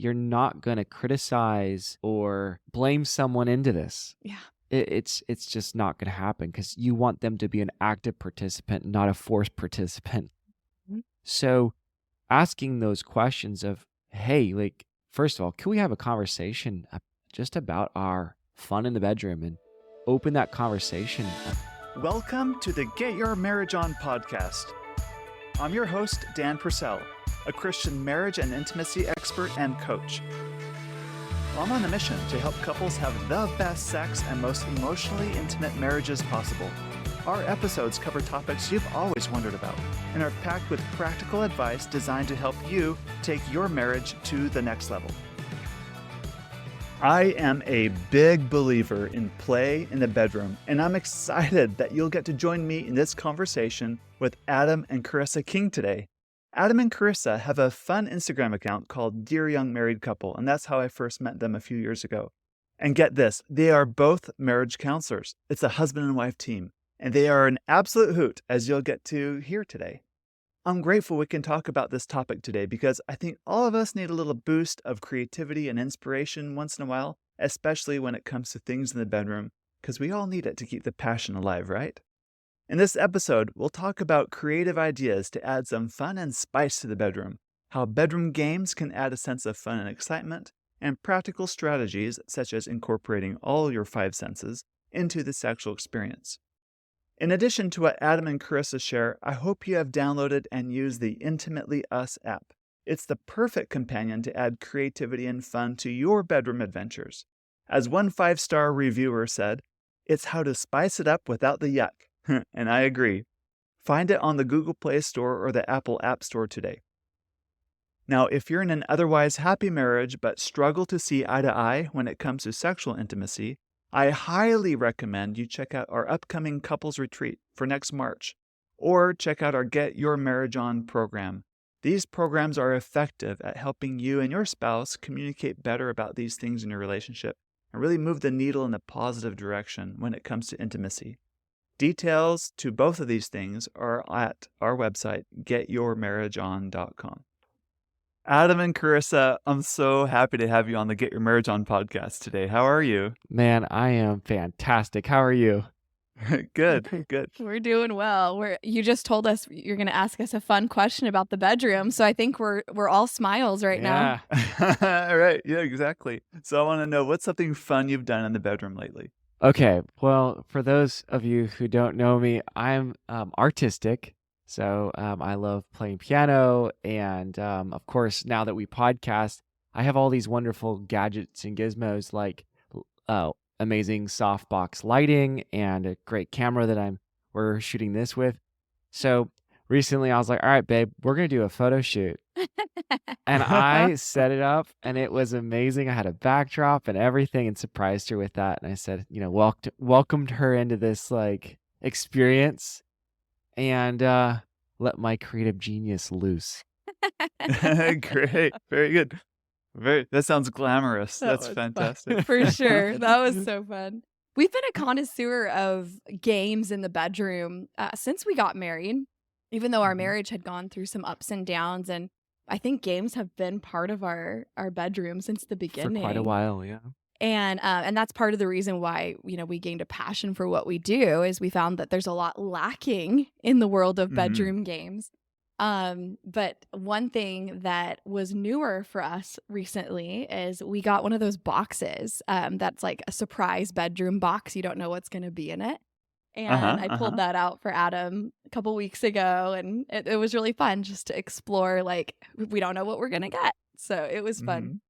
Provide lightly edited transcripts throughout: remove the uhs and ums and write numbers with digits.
you're not going to criticize or blame someone into this. Yeah. It's just not going to happen because you want them to be an active participant, not a forced participant. Mhm. So asking those questions of, hey, like, first of all, can we have a conversation just about our fun in the bedroom and open that conversation? Welcome to the Get Your Marriage On podcast. I'm your host, Dan Purcell, a Christian marriage and intimacy expert and coach. I'm on a mission to help couples have the best sex and most emotionally intimate marriages possible. Our episodes cover topics you've always wondered about and are packed with practical advice designed to help you take your marriage to the next level. I am a big believer in play in the bedroom, and I'm excited that you'll get to join me in this conversation with Adam and Carissa King today. Adam and Carissa have a fun Instagram account called Dear Young Married Couple, and that's how I first met them a few years ago. And get this, they are both marriage counselors. It's a husband and wife team, and they are an absolute hoot, as you'll get to hear today. I'm grateful we can talk about this topic today because I think all of us need a little boost of creativity and inspiration once in a while, especially when it comes to things in the bedroom, because we all need it to keep the passion alive, right? In this episode, we'll talk about creative ideas to add some fun and spice to the bedroom, how bedroom games can add a sense of fun and excitement, and practical strategies such as incorporating all your 5 senses into the sexual experience. In addition to what Adam and Carissa share, I hope you have downloaded and used the Intimately Us app. It's the perfect companion to add creativity and fun to your bedroom adventures. As one 5-star reviewer said, it's how to spice it up without the yuck. And I agree. Find it on the Google Play Store or the Apple App Store today. Now, if you're in an otherwise happy marriage but struggle to see eye to eye when it comes to sexual intimacy, I highly recommend you check out our upcoming couples retreat for next March, or check out our Get Your Marriage On program. These programs are effective at helping you and your spouse communicate better about these things in your relationship and really move the needle in a positive direction when it comes to intimacy. Details to both of these things are at our website, getyourmarriageon.com. Adam and Carissa, I'm so happy to have you on the Get Your Marriage On podcast today. How are you? Man, I am fantastic. How are you? Good. We're doing well. You just told us you're going to ask us a fun question about the bedroom, so I think we're all smiles right now. All right. Yeah, exactly. So I want to know, what's something fun you've done in the bedroom lately? Okay, well, for those of you who don't know me, I'm artistic. So I love playing piano. And of course, now that we podcast, I have all these wonderful gadgets and gizmos like amazing softbox lighting and a great camera that we're shooting this with. So recently I was like, all right, babe, we're going to do a photo shoot. And I set it up and it was amazing. I had a backdrop and everything and surprised her with that. And I said, welcomed her into this like experience and let my creative genius loose. Great. Very good. That sounds glamorous. That's fantastic. Fun. For sure. That was so fun. We've been a connoisseur of games in the bedroom since we got married, even though our marriage had gone through some ups and downs. And I think games have been part of our bedroom since the beginning. For quite a while, yeah. And that's part of the reason why, we gained a passion for what we do is we found that there's a lot lacking in the world of bedroom games. But one thing that was newer for us recently is we got one of those boxes that's like a surprise bedroom box. You don't know what's going to be in it. And I pulled that out for Adam a couple weeks ago, and it was really fun just to explore, like, we don't know what we're going to get. So it was fun.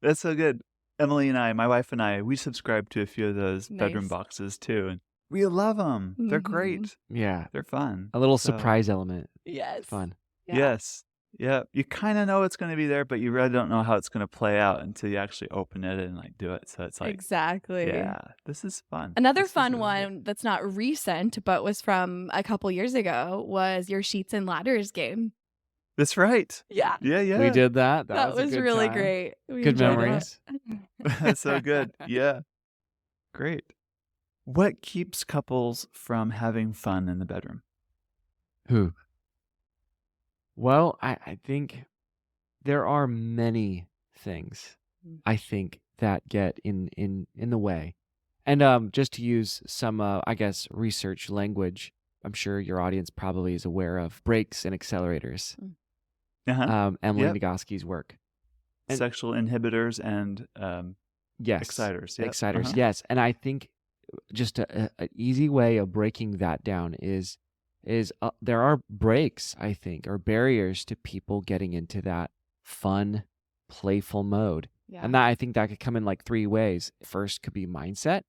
That's so good. Emily and I, my wife and I, we subscribe to a few of those bedroom boxes too. And we love them. They're great. Yeah. They're fun. A little surprise element. Yes. Fun. Yeah. Yes. Yeah. You kind of know it's going to be there, but you really don't know how it's going to play out until you actually open it and like do it. So it's like, exactly. Yeah, this is fun. Another fun one that's not recent, but was from a couple years ago was your Sheets and Ladders game. That's right. Yeah. Yeah. We did that. That was really great. Good memories. That's so good. Yeah. Great. What keeps couples from having fun in the bedroom? Well, I think there are many things, Mm. I think, that get in the way. And just to use some, I guess, research language, I'm sure your audience probably is aware of brakes and accelerators, Uh-huh. Emily Yep. Nagoski's work. And Sexual inhibitors and yes, exciters. Yep. exciters, Uh-huh. yes. And I think just an easy way of breaking that down is there are breaks, I think, or barriers to people getting into that fun, playful mode. Yeah. And that, I think, that could come in like three ways. First could be mindset.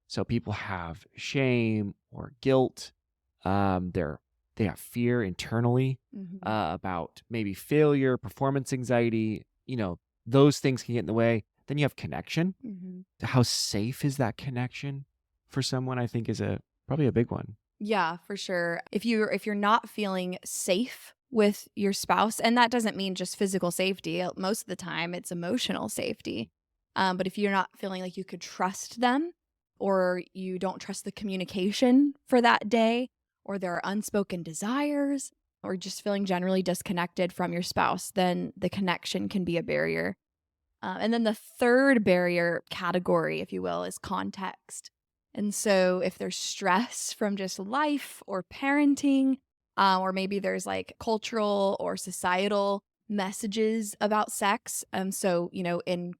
So people have shame or guilt. They have fear internally about maybe failure, performance anxiety. Those things can get in the way. Then you have connection. How safe is that connection for someone? I think is probably a big one. Yeah, for sure. If you're not feeling safe with your spouse, and that doesn't mean just physical safety. Most of the time, it's emotional safety. But if you're not feeling like you could trust them, or you don't trust the communication for that day, or there are unspoken desires, or just feeling generally disconnected from your spouse, then the connection can be a barrier. And then the third barrier category, if you will, is context. And so if there's stress from just life or parenting, or maybe there's like cultural or societal messages about sex. So, in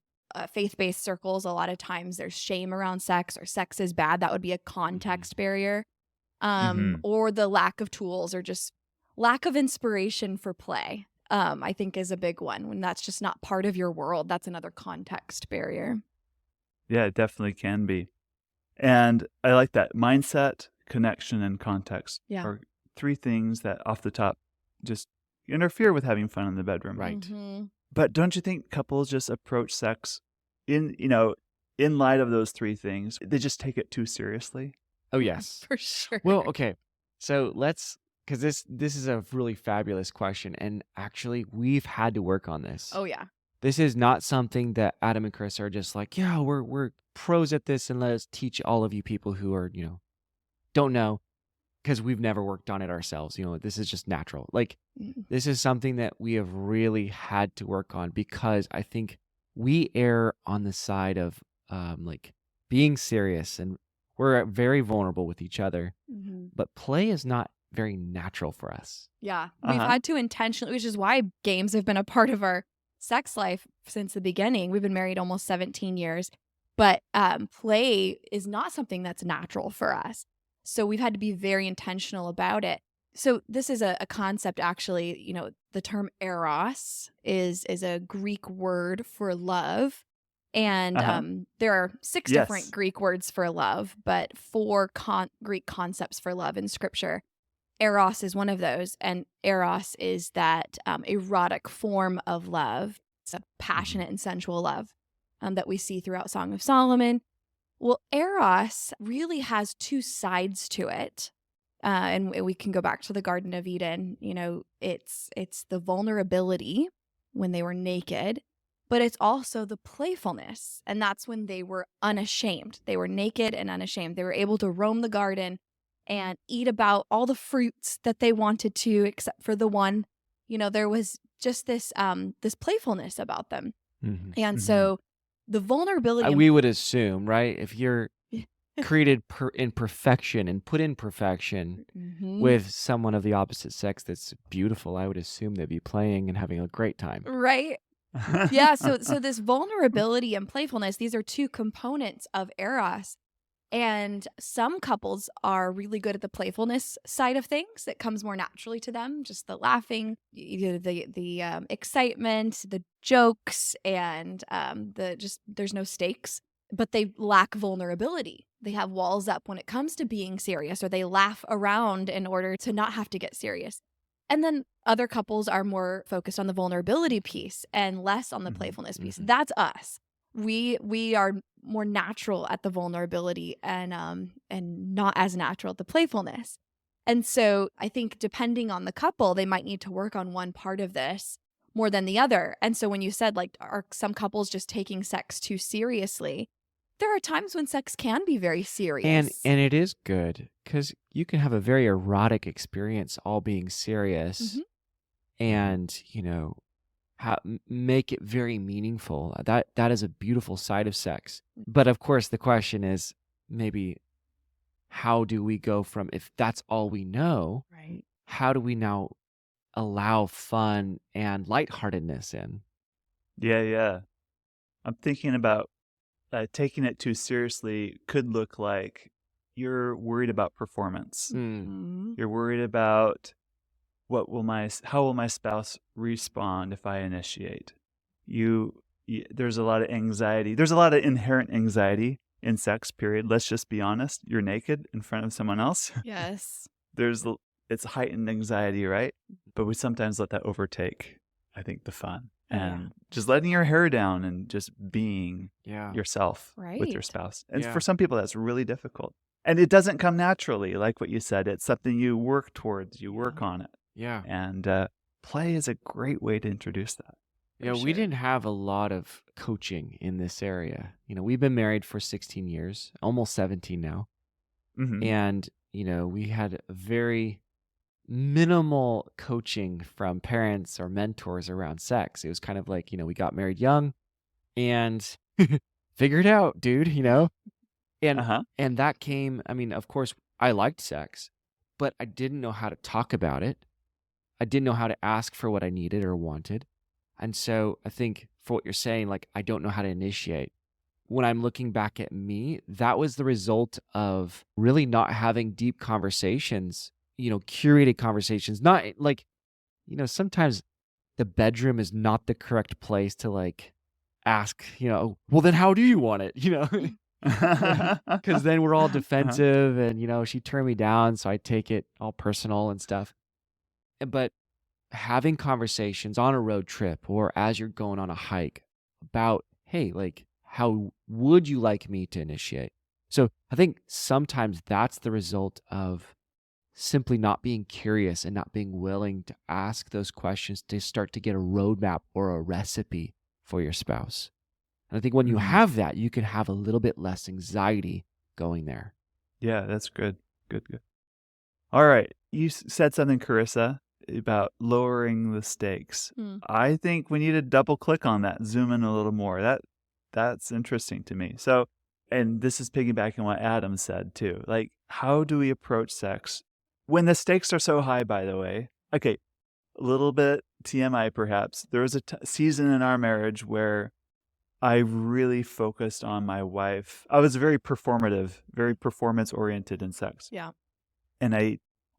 faith-based circles, a lot of times there's shame around sex or sex is bad. That would be a context barrier. Or the lack of tools or just lack of inspiration for play, I think is a big one. When that's just not part of your world, that's another context barrier. Yeah, it definitely can be. And I like that. Mindset, connection, and context Yeah. are three things that off the top just interfere with having fun in the bedroom. Right. But don't you think couples just approach sex in light of those three things? They just take it too seriously. Oh, yes. For sure. Well, okay. So because this is a really fabulous question. And actually, we've had to work on this. Oh, yeah. This is not something that Adam and Chris are just like, yeah, we're pros at this, and let us teach all of you people who are, don't know, because we've never worked on it ourselves. This is just natural. Like, this is something that we have really had to work on, because I think we err on the side of like being serious, and we're very vulnerable with each other. But play is not very natural for us. Yeah. We've had to intentionally, which is why games have been a part of our sex life since the beginning. We've been married almost 17 years, but play is not something that's natural for us. So we've had to be very intentional about it. So this is a concept, actually. The term eros is a Greek word for love. And there are 6 different Greek words for love, but 4 Greek concepts for love in scripture. Eros is one of those, and eros is that erotic form of love. It's a passionate and sensual love that we see throughout Song of Solomon. Well, eros really has 2 sides to it, and we can go back to the Garden of Eden. It's the vulnerability when they were naked, but it's also the playfulness, and that's when they were unashamed. They were naked and unashamed. They were able to roam the garden and eat about all the fruits that they wanted to, except for the one. There was just this playfulness about them. And so the vulnerability... we would assume, right? If you're created in perfection and put in perfection with someone of the opposite sex that's beautiful, I would assume they'd be playing and having a great time. Right? Yeah, so this vulnerability and playfulness, these are 2 components of eros. And some couples are really good at the playfulness side of things. It comes more naturally to them, just the laughing, the excitement, the jokes, and there's no stakes. But they lack vulnerability. They have walls up when it comes to being serious, or they laugh around in order to not have to get serious. And then other couples are more focused on the vulnerability piece and less on the playfulness piece. That's us. We are more natural at the vulnerability and not as natural at the playfulness. And so I think depending on the couple, they might need to work on one part of this more than the other. And so when you said, like, are some couples just taking sex too seriously? There are times when sex can be very serious. And it is good, because you can have a very erotic experience all being serious. And, make it very meaningful. That is a beautiful side of sex. But of course, the question is maybe how do we go from, if that's all we know, Right. how do we now allow fun and lightheartedness in? Yeah. I'm thinking about taking it too seriously could look like you're worried about performance. Mm-hmm. You're worried about how will my spouse respond if I initiate? There's a lot of anxiety. There's a lot of inherent anxiety in sex, period. Let's just be honest. You're naked in front of someone else. Yes. It's heightened anxiety, right? But we sometimes let that overtake, I think, the fun. And just letting your hair down and just being yourself with your Right. spouse. And Yeah. for some people, that's really difficult. And it doesn't come naturally, like what you said. It's something you work towards. You work on it. Yeah. And play is a great way to introduce that. Yeah, For we sure. didn't have a lot of coaching in this area. We've been married for 16 years, almost 17 now. Mm-hmm. And, we had very minimal coaching from parents or mentors around sex. It was kind of like, we got married young and figure it out, dude, And Uh-huh. and that came, of course, I liked sex, but I didn't know how to talk about it. I didn't know how to ask for what I needed or wanted. And so I think for what you're saying, like, I don't know how to initiate. When I'm looking back at me, that was the result of really not having deep conversations, curated conversations. Not like, sometimes the bedroom is not the correct place to like ask, well, then how do you want it? Because then we're all defensive and, she turned me down. So I take it all personal and stuff. But having conversations on a road trip or as you're going on a hike about, hey, like, how would you like me to initiate? So I think sometimes that's the result of simply not being curious and not being willing to ask those questions to start to get a roadmap or a recipe for your spouse. And I think when you have that, you can have a little bit less anxiety going there. Yeah, that's good. Good. All right. You said something, Carissa, about lowering the stakes. I think we need to double click on that, zoom in a little more. That's interesting to me. So, and this is piggybacking what Adam said too. Like, how do we approach sex when the stakes are so high, by the way? Okay, a little bit TMI perhaps. There was a season in our marriage where I really focused on my wife. I was very performative, very performance oriented in sex. Yeah. And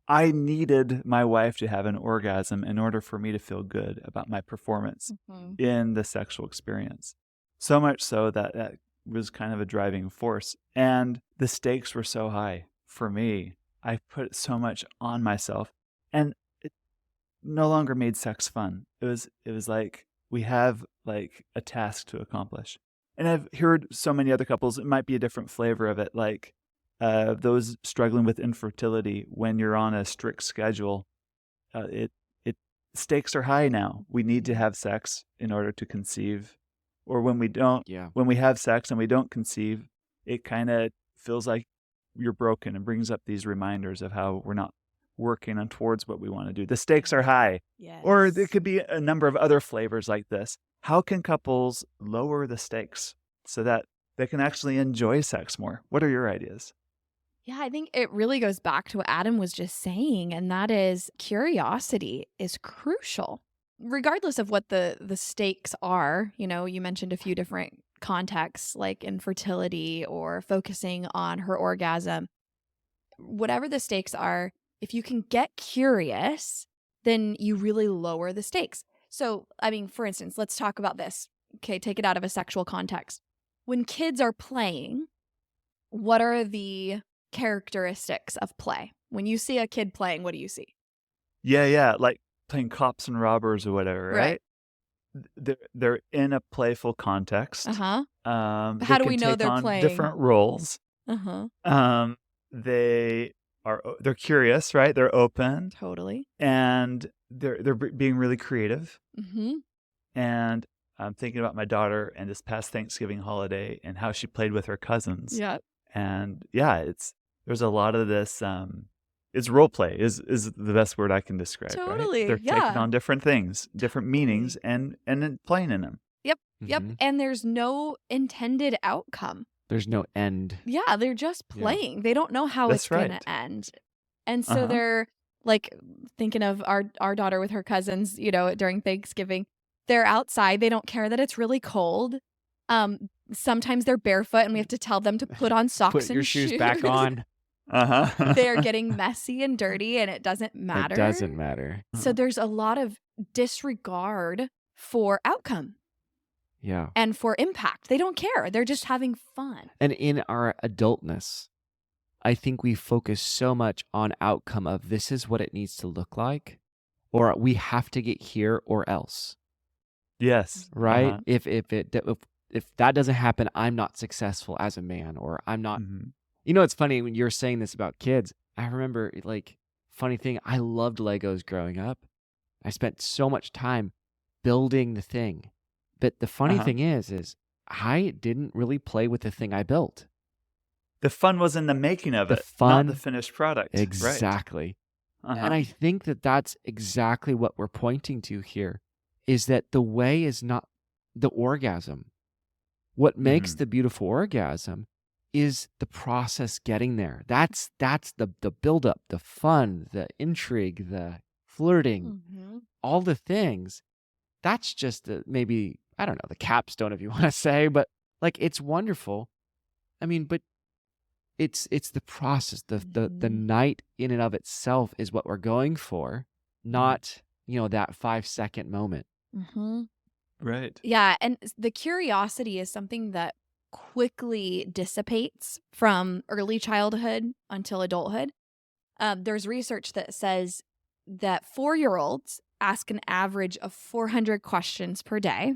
I needed my wife to have an orgasm in order for me to feel good about my performance in the sexual experience. So much so that was kind of a driving force. And the stakes were so high for me. I put so much on myself. And it no longer made sex fun. It was like we have like a task to accomplish. And I've heard so many other couples, it might be a different flavor of it, like those struggling with infertility. When you're on a strict schedule, stakes are high now. We need to have sex in order to conceive, or when we don't, when we have sex and we don't conceive, it kind of feels like you're broken and brings up these reminders of how we're not working on towards what we want to do. The stakes are high. Yes. Or there could be a number of other flavors like this. How can couples lower the stakes so that they can actually enjoy sex more? What are your ideas? Yeah, I think it really goes back to what Adam was just saying, and that is curiosity is crucial. Regardless of what the stakes are, you mentioned a few different contexts like infertility or focusing on her orgasm. Whatever the stakes are, if you can get curious, then you really lower the stakes. So, for instance, let's talk about this. Okay, take it out of a sexual context. When kids are playing, what are the characteristics of play? When you see a kid playing, what do you see? Yeah, like playing cops and robbers or whatever, right? They're in a playful context. How They do we can know take they're on playing? different roles. They're curious, right? They're open. Totally. And they're being really creative. Mm-hmm. And I'm thinking about my daughter and this past Thanksgiving holiday and how she played with her cousins. Yeah. And yeah, there's a lot of this it's role play is the best word I can describe, Totally, right? They're taking yeah. on different things, different meanings, and then playing in them. Yep. Mhm. And there's no intended outcome. There's no end. Yeah, they're just Yeah. playing. They don't know how That's it's going right. to end. And so Uh-huh. they're like thinking of our daughter with her cousins, during Thanksgiving. They're outside. They don't care that it's really cold. Sometimes they're barefoot and we have to tell them to put on socks Put and your shoes back on. Uh-huh. They're getting messy and dirty and it doesn't matter. It doesn't matter. So there's a lot of disregard for outcome Yeah. and for impact. They don't care. They're just having fun. And in our adultness, I think we focus so much on outcome of this is what it needs to look like, or we have to get here or else, Yes. right? Uh-huh. If that doesn't happen, I'm not successful as a man, or I'm not. Mhm. It's funny when you're saying this about kids. I remember, funny thing, I loved Legos growing up. I spent so much time building the thing. But the funny Uh-huh. thing is I didn't really play with the thing I built. The fun was in the making of The it, fun- not the finished product. Right. Exactly. Uh-huh. And I think that that's exactly what we're pointing to here, is that the way is not the orgasm. What makes the beautiful orgasm is the process getting there. That's the buildup, the fun, the intrigue, the flirting, all the things. That's just maybe, I don't know, the capstone, if you want to say, but it's wonderful. I mean, but it's the process. The night in and of itself is what we're going for, not that 5-second moment. Right. Yeah, and the curiosity is something that quickly dissipates from early childhood until adulthood. There's research that says that 4-year-olds ask an average of 400 questions per day,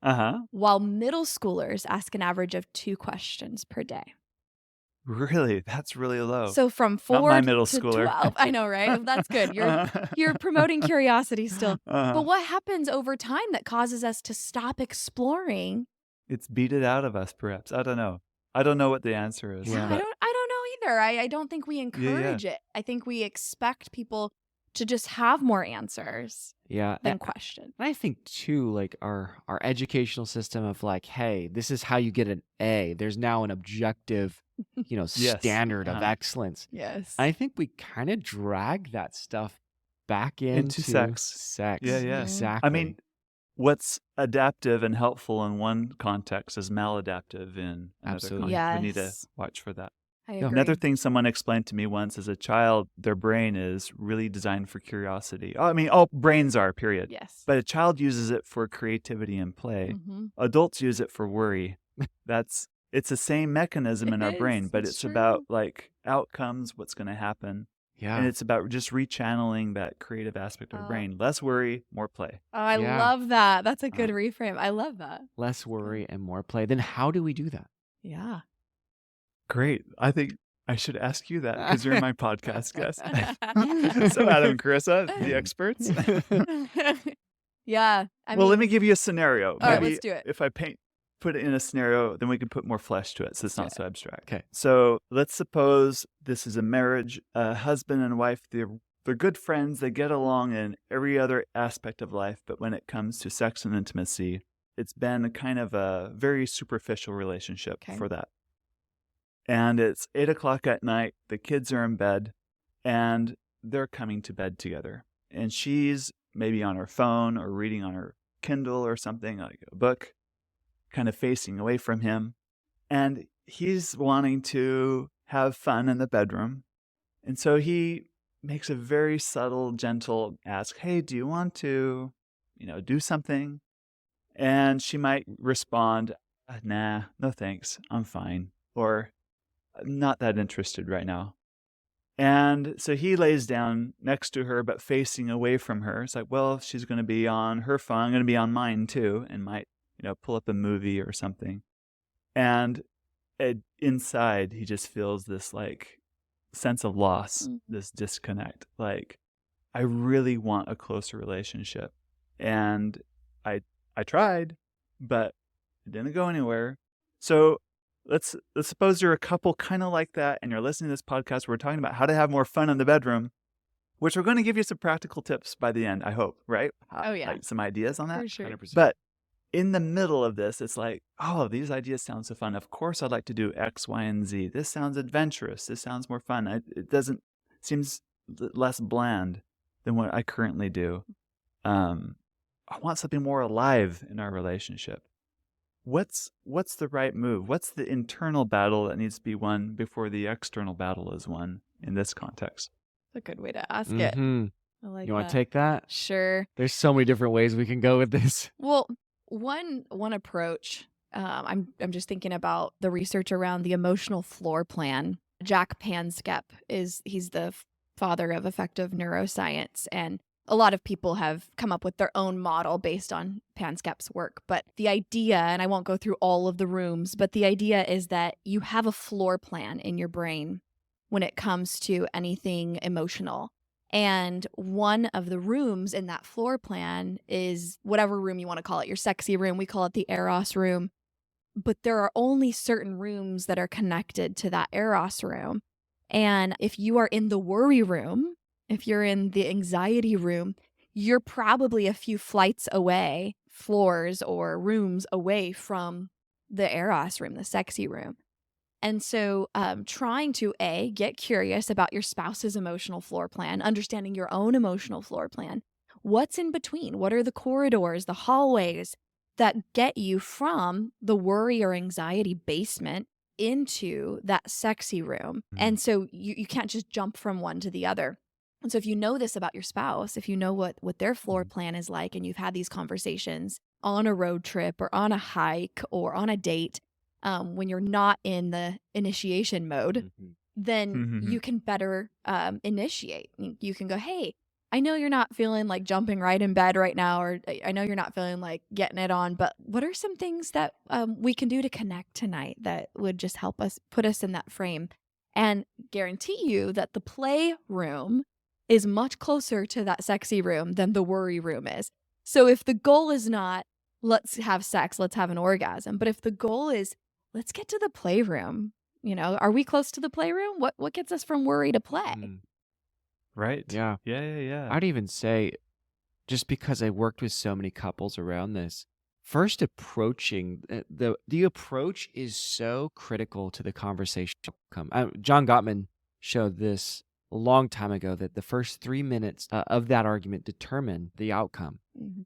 Uh-huh. while middle schoolers ask an average of 2 questions per day. Really? That's really low. So from Not 4 my middle to schooler. 12, I know, right? That's good. You're promoting curiosity still. Uh-huh. But what happens over time that causes us to stop exploring? It's beat it out of us, perhaps. I don't know. I don't know what the answer is. Yeah. I but- don't know either. I don't think we encourage it. I think we expect people to just have more answers Yeah. than question. And I think too, our educational system of hey, this is how you get an A. There's now an objective, Yes. standard of Uh-huh. excellence. Yes. I think we kind of drag that stuff back into sex. Yeah, yeah. Exactly. I mean, what's adaptive and helpful in one context is maladaptive in another Absolutely. context. We need to Yes. watch for that. I Yeah. agree. Another thing someone explained to me once, as a child, their brain is really designed for curiosity. I mean, all brains are, period. Yes. But a child uses it for creativity and play. Mhm. Adults use it for worry. It's the same mechanism in It our brain, is. but It's it's true. about outcomes, what's going to happen. yeah. And it's about just rechanneling that creative aspect of the Oh. brain. Less worry, more play. Oh, I Yeah. love that. That's a good reframe. I love that. Less worry and more play. Then how do we do that? Yeah. Great. I think I should ask you that because you're my podcast guest. So Adam and Carissa, the experts. Yeah. Let me give you a scenario. All right, Maybe let's do it. if I put it in a scenario, then we can put more flesh to it so it's not so abstract. Okay. So let's suppose this is a marriage, a husband and wife. They're good friends. They get along in every other aspect of life. But when it comes to sex and intimacy, it's been kind of a very superficial relationship Okay. for that. And it's 8:00 at night. The kids are in bed and they're coming to bed together. And she's maybe on her phone or reading on her Kindle or something, like a book, kind of facing away from him. And he's wanting to have fun in the bedroom. And so he makes a very subtle, gentle ask, hey, do you want to, do something? And she might respond, nah, no thanks, I'm fine. Or not that interested right now. And so he lays down next to her, but facing away from her. It's like, well, if she's going to be on her phone, I'm going to be on mine too, and might, pull up a movie or something. And inside, he just feels this sense of loss, this disconnect. I really want a closer relationship. And I tried, but it didn't go anywhere. So let's suppose you're a couple kind of like that, and you're listening to this podcast. We're talking about how to have more fun in the bedroom, which we're going to give you some practical tips by the end, I hope, right? Oh, yeah. Like some ideas on that. For sure. 100%. But in the middle of this, it's like, oh, these ideas sound so fun. Of course, I'd like to do X, Y, and Z. This sounds adventurous. This sounds more fun. It doesn't seems less bland than what I currently do. I want something more alive in our relationship. What's the right move? What's the internal battle that needs to be won before the external battle is won in this context? That's a good way to ask it. Mhm. I like You want that. to take that? Sure. There's so many different ways we can go with this. Well, one approach. I'm just thinking about the research around the emotional floor plan. Jack Panskep he's the father of effective neuroscience, and a lot of people have come up with their own model based on Panskep's work. But the idea, and I won't go through all of the rooms, but the idea is that you have a floor plan in your brain when it comes to anything emotional. And one of the rooms in that floor plan is whatever room you want to call it, your sexy room. We call it the Eros room. But there are only certain rooms that are connected to that Eros room. And if you are in the worry room, if you're in the anxiety room, you're probably a few flights away, floors or rooms away from the Eros room, the sexy room. And so trying to get curious about your spouse's emotional floor plan, understanding your own emotional floor plan. What's in between? What are the corridors, the hallways that get you from the worry or anxiety basement into that sexy room? And so you can't just jump from one to the other. And so if you know this about your spouse, if you know what their floor plan is like, and you've had these conversations on a road trip or on a hike or on a date, when you're not in the initiation mode, then you can better initiate. You can go, hey, I know you're not feeling like jumping right in bed right now, or I know you're not feeling like getting it on, but what are some things that we can do to connect tonight that would just help us put us in that frame? And guarantee you that the playroom is much closer to that sexy room than the worry room is. So if the goal is not, let's have sex, let's have an orgasm, but if the goal is, let's get to the playroom. Are we close to the playroom? What gets us from worry to play? Right. Yeah. Yeah. I'd even say, just because I worked with so many couples around this, first approaching the approach is so critical to the conversation outcome. John Gottman showed this a long time ago, that the first 3 minutes of that argument determine the outcome.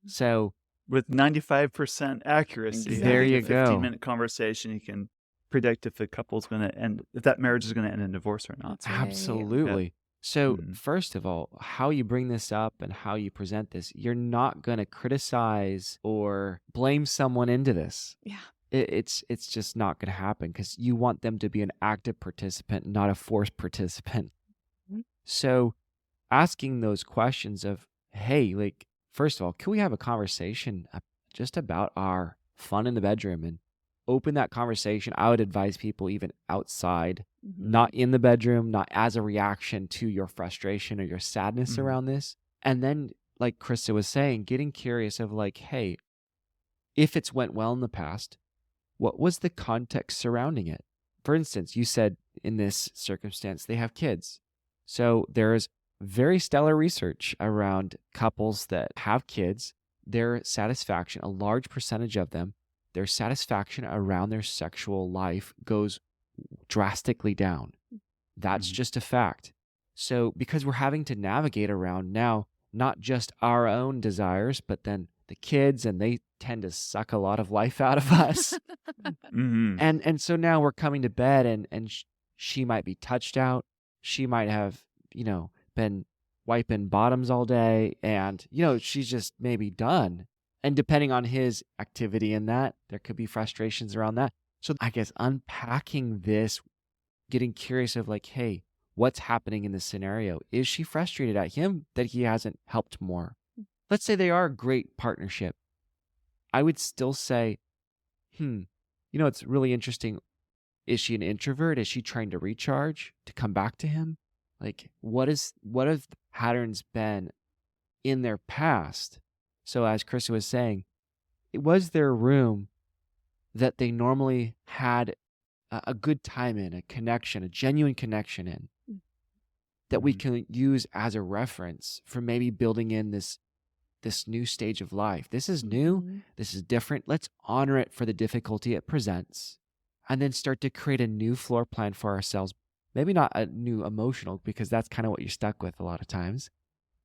So with 95% accuracy, Exactly. There you a go. 15-minute conversation, you can predict if the couple's going to end, if that marriage is going to end in divorce or not. That's right. Absolutely. So Mhm. first of all, how you bring this up and how you present this, you're not going to criticize or blame someone into this. Yeah. It's just not going to happen, because you want them to be an active participant, not a forced participant. So asking those questions of, hey, like, first of all, can we have a conversation just about our fun in the bedroom, and open that conversation? I would advise people even outside, not in the bedroom, not as a reaction to your frustration or your sadness around this. And then, like Krista was saying, getting curious of like, hey, if it's went well in the past, what was the context surrounding it? For instance, you said in this circumstance, they have kids. So there's very stellar research around couples that have kids, their satisfaction, a large percentage of them, their satisfaction around their sexual life goes drastically down. That's just a fact. So because we're having to navigate around now, not just our own desires, but then the kids, and they tend to suck a lot of life out of us. And so now we're coming to bed, and she might be touched out. She might have, been wiping bottoms all day, and, she's just maybe done. And depending on his activity in that, there could be frustrations around that. So I guess unpacking this, getting curious of like, hey, what's happening in this scenario? Is she frustrated at him that he hasn't helped more? Let's say they are a great partnership. I would still say, it's really interesting. Is she an introvert? Is she trying to recharge to come back to him? Like, what have the patterns been in their past? So as Krista was saying, it was their room that they normally had a good time in, a connection, a genuine connection in, that we Mhm. can use as a reference for maybe building in this new stage of life. This is new. Mhm. This is different. Let's honor it for the difficulty it presents, and then start to create a new floor plan for ourselves. Maybe not a new emotional, because that's kind of what you're stuck with a lot of times,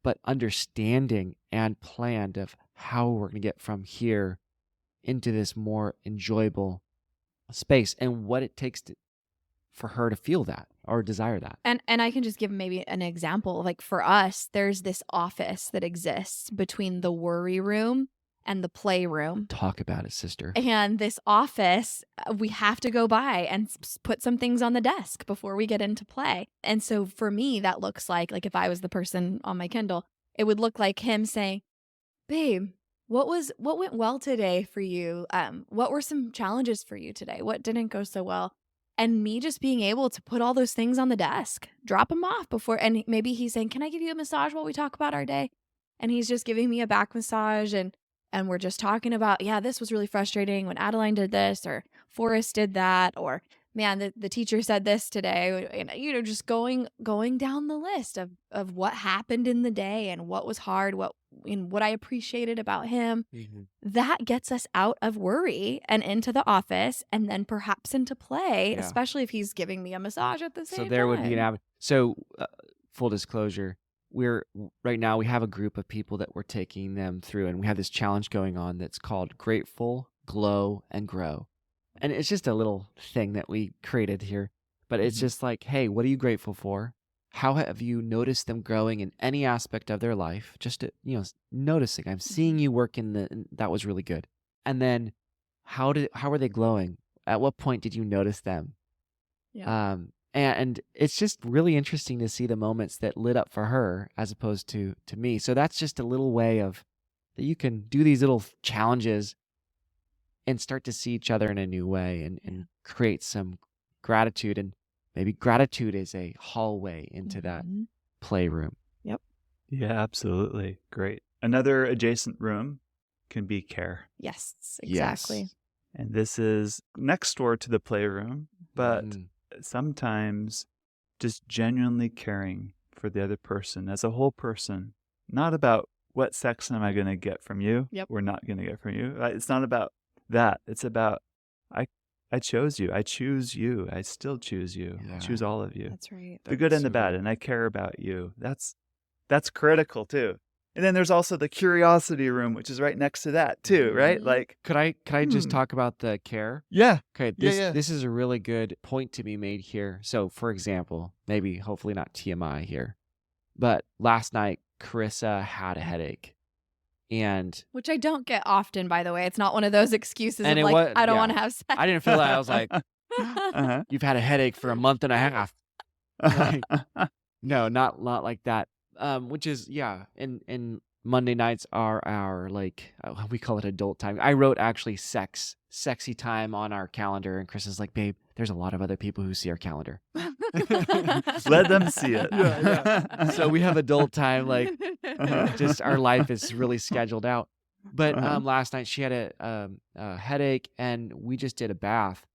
but understanding and planned of how we're going to get from here into this more enjoyable space, and what it takes for her to feel that or desire that. And I can just give maybe an example. Like for us, there's this office that exists between the worry room and the playroom. Talk about it, sister. And this office, we have to go by and put some things on the desk before we get into play. And so for me, that looks like if I was the person on my Kindle, it would look like him saying, "Babe, what went well today for you? What were some challenges for you today? What didn't go so well?" And me just being able to put all those things on the desk, drop them off before, and maybe he's saying, "Can I give you a massage while we talk about our day?" And he's just giving me a back massage, and we're just talking about, yeah, this was really frustrating when Adeline did this, or Forrest did that, or man, the teacher said this today. And just going down the list of what happened in the day and what was hard, what I appreciated about him. That gets us out of worry and into the office, and then perhaps into play, Yeah. especially if he's giving me a massage at the same time. So there would be an So full disclosure, right now we have a group of people that we're taking them through, and we have this challenge going on that's called Grateful, Glow, and Grow. And it's just a little thing that we created here, but it's just like, hey, what are you grateful for? How have you noticed them growing in any aspect of their life? Just to, noticing. I'm seeing you work and that was really good. And then how are they glowing? At what point did you notice them? Yeah. And it's just really interesting to see the moments that lit up for her as opposed to me. So that's just a little way of that you can do these little challenges and start to see each other in a new way, and create some gratitude. And maybe gratitude is a hallway into that playroom. Yep. Yeah, absolutely. Great. Another adjacent room can be care. Yes, exactly. Yes. And this is next door to the playroom, but sometimes just genuinely caring for the other person as a whole person, not about what sex am I going to get from you? Yep. We're not going to get from you. It's not about that. It's about, I chose you. I choose you. I still choose you. I choose all of you. That's right. The good and the bad. And I care about you. That's critical too. And then there's also the curiosity room, which is right next to that too, right? Like, could I just talk about the care? Yeah. Okay. This is a really good point to be made here. So, for example, maybe hopefully not TMI here, but last night Carissa had a headache, and which I don't get often, by the way. It's not one of those excuses And of it like, was- I don't yeah. want to have sex. I didn't feel that. I was like, Uh-huh. "You've had a headache for a month and a half." Like, no, not like that. Which is and Monday nights are our we call it adult time. I wrote actually sexy time on our calendar, and Chris is like, "Babe, there's a lot of other people who see our calendar." Let them see it. So we have adult time, Uh-huh. just our life is really scheduled out. But Uh-huh. last night she had a headache, and we just did a bath,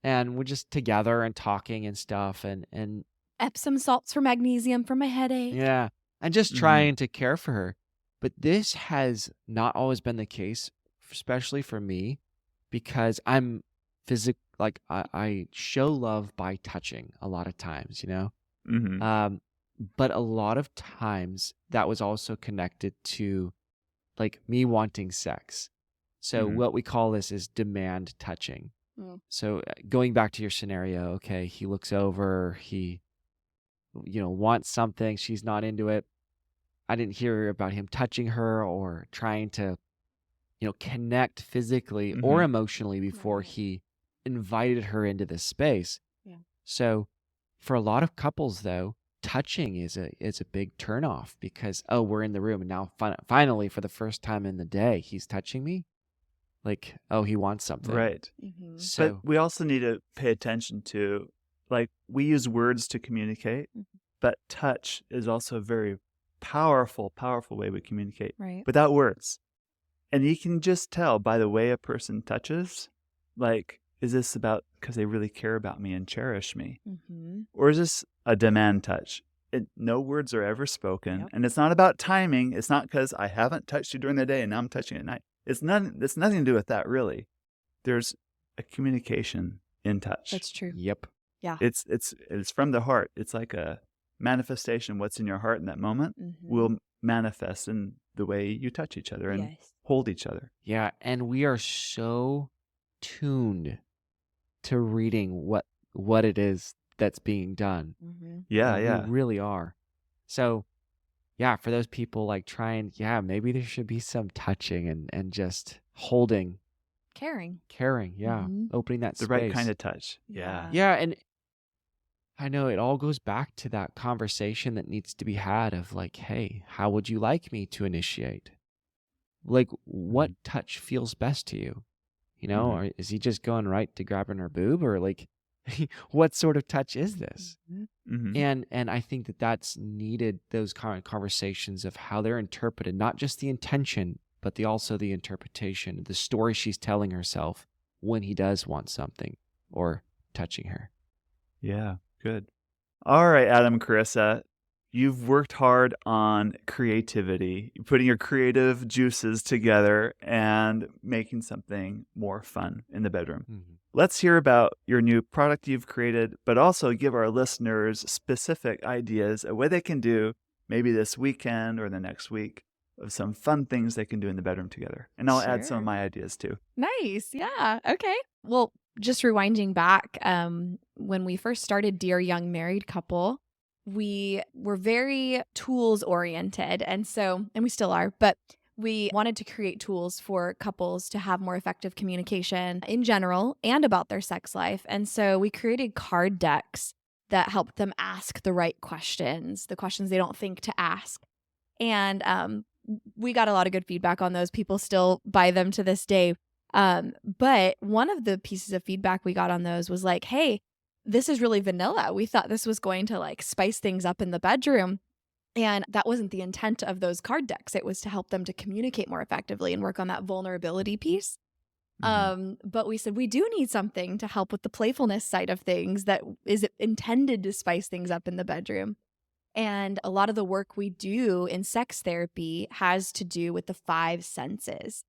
and we're just together and talking and stuff, and Epsom salts for magnesium for my headache. yeah, and just trying to care for her. But this has not always been the case, especially for me, because I'm I show love by touching a lot of times, Mhm. but a lot of times that was also connected to like me wanting sex. So Mhm. what we call this is demand touching. Mm. So going back to your scenario, okay, he looks over, he wants something, she's not into it. I didn't hear about him touching her or trying to connect physically or Mhm. emotionally before Right. he invited her into this space. Yeah. So for a lot of couples though, touching is a big turnoff because we're in the room and now finally for the first time in the day he's touching me. Like, he wants something. Right. Mhm. So But we also need to pay attention to, like, we use words to communicate, but touch is also a very powerful, powerful way we communicate Right. without words. And you can just tell by the way a person touches, like, is this about because they really care about me and cherish me? Mm-hmm. Or is this a demand touch? No words are ever spoken. Yep. And it's not about timing. It's not because I haven't touched you during the day and now I'm touching at night. It's nothing to do with that, really. There's a communication in touch. That's true. Yep. Yeah. It's from the heart. It's like a manifestation. What's in your heart in that moment will manifest in the way you touch each other and hold each other. Yeah, and we are so tuned to reading what it is that's being done. Yeah. We really are. So, yeah, for those people like maybe there should be some touching and just holding, Caring. yeah, opening that The space. right kind of touch. Yeah. Yeah, and I know it all goes back to that conversation that needs to be had of like, hey, how would you like me to initiate? Like, what touch feels best to you? You know, or is he just going right to grabbing her boob, or like, what sort of touch is this? And I think that's needed, those kind of conversations of how they're interpreted, not just the intention, but also the interpretation, the story she's telling herself when he does want something or touching her. Yeah, good. All right, Adam and Carissa, you've worked hard on creativity, putting your creative juices together and making something more fun in the bedroom. Let's hear about your new product you've created, but also give our listeners specific ideas of what they can do maybe this weekend or the next week of some fun things they can do in the bedroom together. And I'll add some of my ideas too. Nice. Yeah. Okay. Well, just rewinding back, when we first started Dear Young Married Couple, we were very tools oriented. And we still are, but we wanted to create tools for couples to have more effective communication in general and about their sex life. And so we created card decks that helped them ask the right questions, the questions they don't think to ask. And we got a lot of good feedback on those. People still buy them to this day. But one of the pieces of feedback we got on those was like, hey, this is really vanilla. We thought this was going to like spice things up in the bedroom. And that wasn't the intent of those card decks. It was to help them to communicate more effectively and work on that vulnerability piece. But we said we do need something to help with the playfulness side of things that is intended to spice things up in the bedroom. And a lot of the work we do in sex therapy has to do with the 5 senses.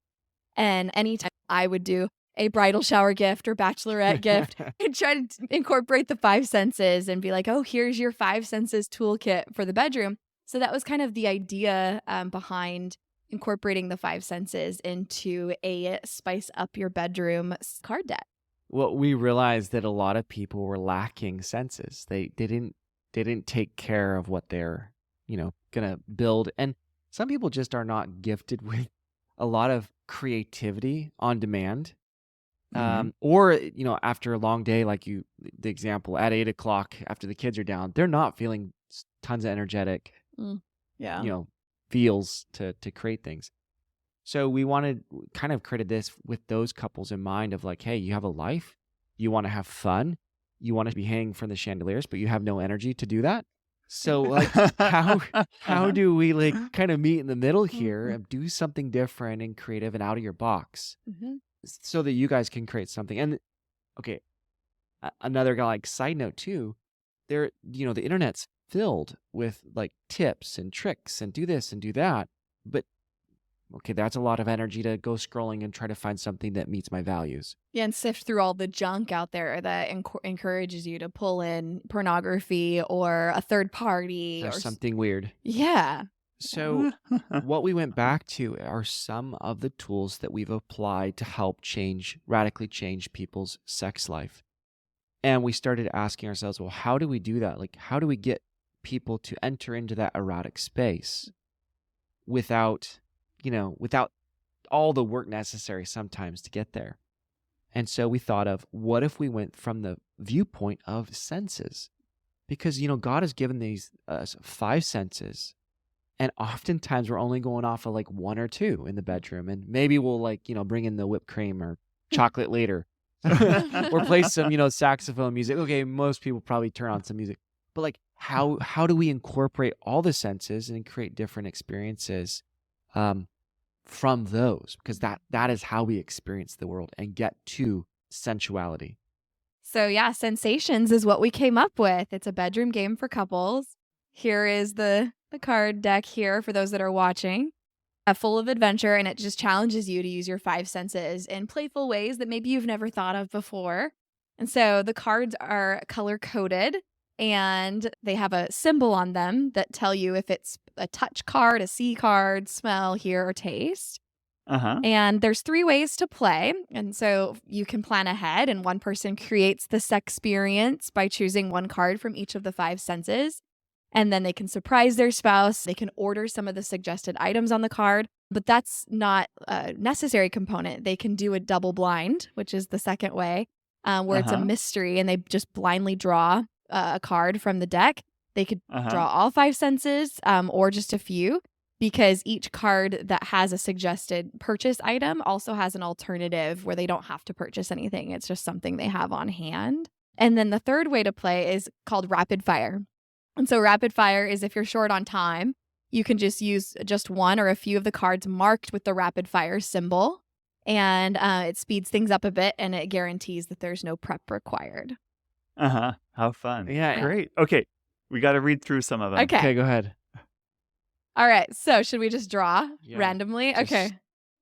And anytime I would do a bridal shower gift or bachelorette gift, I'd try to incorporate the 5 senses and be like, oh, here's your 5 senses toolkit for the bedroom. So that was kind of the idea behind incorporating the 5 senses into a spice up your bedroom card deck. Well, we realized that a lot of people were lacking senses. They didn't take care of what they're, gonna build. And some people just are not gifted with a lot of creativity on demand. Or, after a long day, like the example at 8 o'clock after the kids are down, they're not feeling tons of energetic, feels to create things. So we kind of created this with those couples in mind of like, hey, you have a life, you want to have fun, you want to be hanging from the chandeliers, but you have no energy to do that. So like, how do we like kind of meet in the middle here and do something different and creative and out of your box so that you guys can create something? And okay, another like side note too, the internet's filled with like tips and tricks and do this and do that, but okay, that's a lot of energy to go scrolling and try to find something that meets my values. Yeah, and sift through all the junk out there that encourages you to pull in pornography or a third party or or something weird. Yeah. So what we went back to are some of the tools that we've applied to help radically change people's sex life. And we started asking ourselves, well, how do we do that? Like, how do we get people to enter into that erotic space without all the work necessary sometimes to get there? And so we thought of, what if we went from the viewpoint of senses? Because, God has given these 5 senses, and oftentimes we're only going off of like 1 or 2 in the bedroom. And maybe we'll bring in the whipped cream or chocolate later or play some, saxophone music. Okay, most people probably turn on some music. But like, how do we incorporate all the senses and create different experiences from those? Because that is how we experience the world and get to sensuality? So yeah, Sensations is what we came up with. It's a bedroom game for couples. Here is the card deck here for those that are watching. Full of adventure, and it just challenges you to use your five senses in playful ways that maybe you've never thought of before. And so the cards are color coded and they have a symbol on them that tell you if it's a touch card, a see card, smell, hear, or taste. Uh-huh. And there's 3 ways to play. And so you can plan ahead, and one person creates the sex experience by choosing one card from each of the 5 senses. And then they can surprise their spouse. They can order some of the suggested items on the card, but that's not a necessary component. They can do a double blind, which is the second way, where it's a Uh-huh. mystery and they just blindly draw a card from the deck. They could Uh-huh. draw all 5 senses or just a few, because each card that has a suggested purchase item also has an alternative where they don't have to purchase anything. It's just something they have on hand. And then the third way to play is called rapid fire. And so rapid fire is if you're short on time, you can just use just one or a few of the cards marked with the rapid fire symbol. And it speeds things up a bit, and it guarantees that there's no prep required. Uh-huh. How fun. Yeah. Great. Okay. We got to read through some of them. Okay. Okay, go ahead. All right. So should we just draw Yeah, randomly? just- Okay.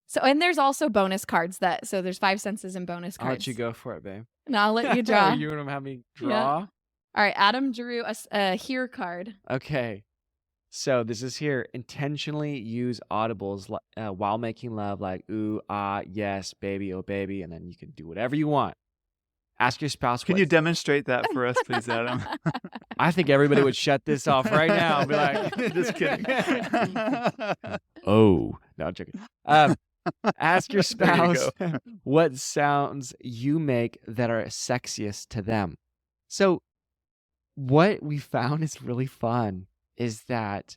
So, and there's also bonus cards so there's 5 senses and bonus cards. I'll let you go for it, babe. And I'll let you draw. You want to have me draw? All right. Adam drew a hear card. Okay. So this is here. Intentionally use audibles while making love, like ooh, ah, yes, baby, oh baby, and then you can do whatever you want. Ask your spouse. Can what- you demonstrate that for us, please, Adam? I think everybody would shut this off right now and be like, Just kidding. oh, no, I'm joking. Ask your There you spouse what sounds you make that are sexiest to them. So what we found is really fun is that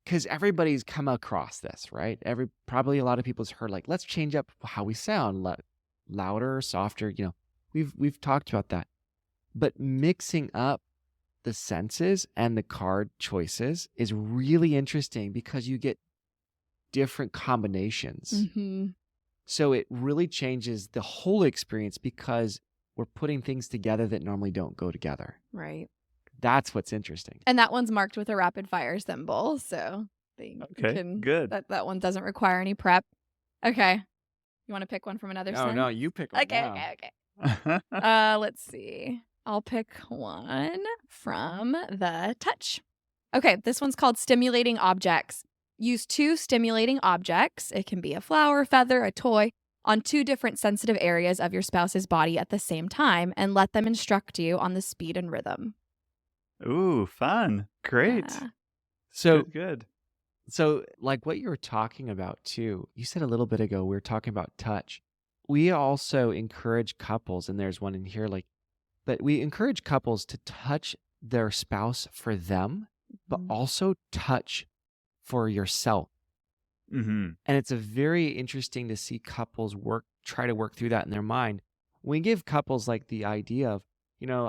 because everybody's come across this, right? Probably a lot of people's heard like, let's change up how we sound, louder, softer. You know, we've talked about that, but mixing up the senses and the card choices is really interesting because you get different combinations. Mm-hmm. So it really changes the whole experience because we're putting things together that normally don't go together. Right. That's what's interesting. And that one's marked with a rapid fire symbol. So Good. That one doesn't require any prep. Okay. You want to pick one from another Oh, set? no, you pick one Okay, now. okay. Let's see. I'll pick one from the touch. Okay, this one's called Stimulating Objects. Use 2 stimulating objects. It can be a flower, feather, a toy, on 2 different sensitive areas of your spouse's body at the same time, and let them instruct you on the speed and rhythm. Ooh, fun. Great. Yeah. So, Good. so like what you were talking about too, you said a little bit ago, we were talking about touch. We also encourage couples, and there's one in here, but we encourage couples to touch their spouse for them, but Mhm. also touch for yourself. Mm-hmm. And it's a very interesting to see couples try to work through that in their mind. We give couples like the idea of,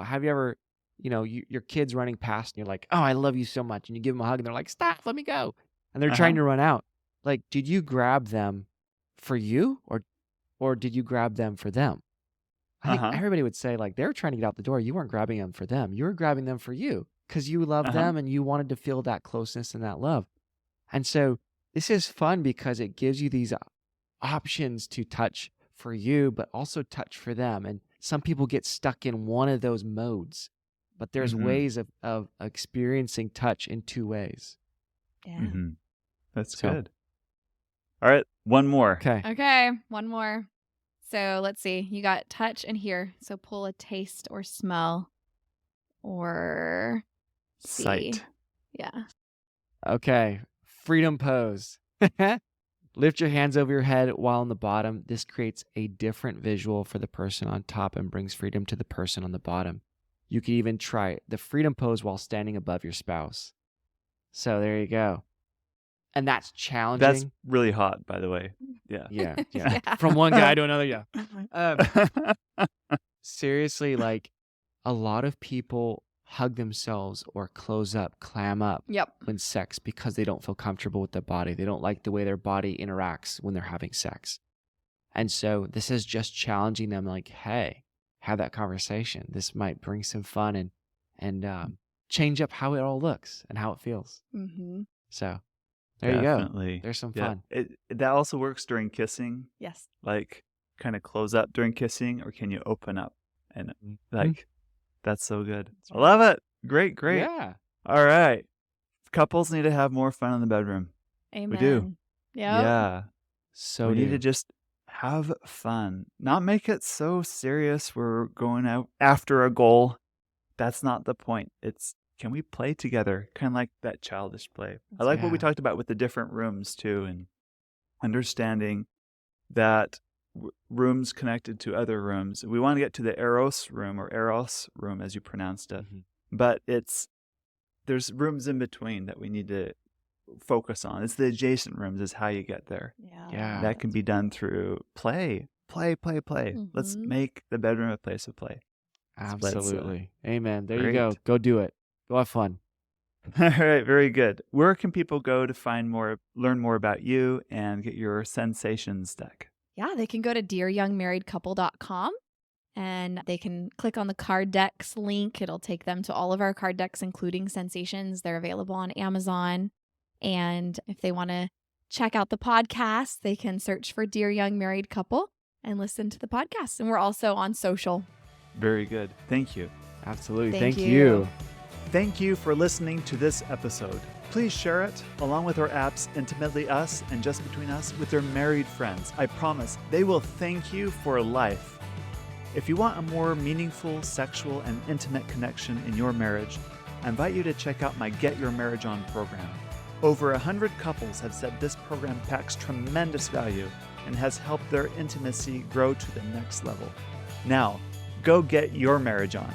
have you ever, your kid's running past and you're like, oh, I love you so much. And you give them a hug and they're like, stop, let me go. And they're trying to run out. Like, did you grab them for you or did you grab them for them? I think everybody would say like, they're trying to get out the door. You weren't grabbing them for them. You were grabbing them for you because you loved them and you wanted to feel that closeness and that love. And so this is fun because it gives you these options to touch for you, but also touch for them. And some people get stuck in one of those modes, but there's ways of experiencing touch in 2 ways. Yeah. Mm-hmm. That's So- good. All right, one more. Okay. Okay, one more. So let's see. You got touch and hear. So pull a taste or smell or see. Sight. Yeah. Okay. Freedom pose. Lift your hands over your head while on the bottom. This creates a different visual for the person on top and brings freedom to the person on the bottom. You could even try the freedom pose while standing above your spouse. So there you go. And that's challenging. That's really hot, by the way. Yeah. Yeah. Yeah. From one guy to another, yeah. Seriously, like a lot of people hug themselves or close up, clam up Yep. when sex because they don't feel comfortable with their body. They don't like the way their body interacts when they're having sex. And so this is just challenging them like, hey, have that conversation. This might bring some fun and change up how it all looks and how it feels. Mm-hmm. So there you go. Definitely. There's some Yeah. fun. That also works during kissing. Yes. Like, kind of close up during kissing, or can you open up? And like, that's so good. I love it. Great. Yeah. All right. Couples need to have more fun in the bedroom. Amen. We do. Yep. Yeah. So we need do. to just have fun. Not make it so serious we're going out after a goal. That's not the point. It's, can we play together? Kind of like that childish play. I like what we Yeah. talked about with the different rooms too, and understanding that rooms connected to other rooms. We want to get to the Eros room, or Eros room as you pronounced it. Mhm. But there's rooms in between that we need to focus on. It's the adjacent rooms is how you get there. Yeah. That can be done through play. Let's Mhm. make the bedroom a place of play. Absolutely. Amen. There you go. great. Go do it. Go have fun. All right, very good. Where can people go to learn more about you and get your sensations deck? Yeah, they can go to dearyoungmarriedcouple.com and they can click on the card decks link. It'll take them to all of our card decks, including Sensations. They're available on Amazon. And if they want to check out the podcast, they can search for Dear Young Married Couple and listen to the podcast. And we're also on social. Very good. Thank you. Absolutely. Thank Thank you. you. Thank you for listening to this episode. Please share it, along with our apps Intimately Us and Just Between Us, with your married friends. I promise they will thank you for life. If you want a more meaningful sexual and intimate connection in your marriage, I invite you to check out my Get Your Marriage On program. Over 100 couples have said this program packs tremendous value and has helped their intimacy grow to the next level. Now, go get your marriage on.